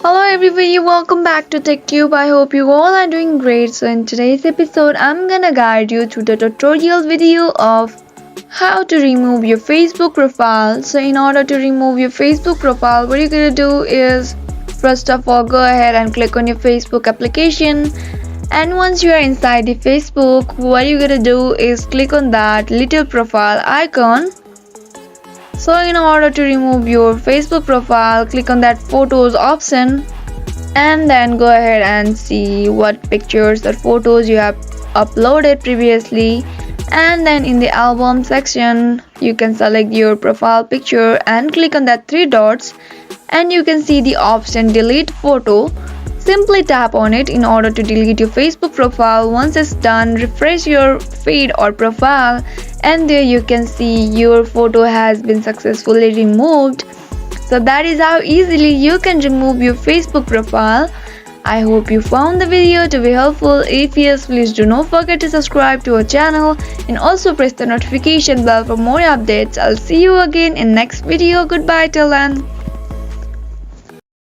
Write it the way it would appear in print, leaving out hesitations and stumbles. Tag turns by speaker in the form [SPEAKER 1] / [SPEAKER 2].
[SPEAKER 1] Hello everybody, welcome back to TechTube. I hope you all are doing great. So in today's episode, I'm gonna guide you through the tutorial video of how to remove your Facebook profile. So in order to remove your Facebook profile, what you're gonna do is first of all go ahead and click on your Facebook application. And once you are inside the Facebook, what you're gonna do is click on that little profile icon. So in order to remove your Facebook profile, click on that photos option and then go ahead and see what pictures or photos you have uploaded previously, and then in the album section you can select your profile picture and click on that three dots and you can see the option delete photo. Simply tap on it in order to delete your Facebook profile. Once it's done, refresh your feed or profile and there you can see your photo has been successfully removed. So that is how easily you can remove your Facebook profile. I hope you found the video to be helpful. If yes, please do not forget to subscribe to our channel and also press the notification bell for more updates. I'll see you again in next video. Goodbye till then.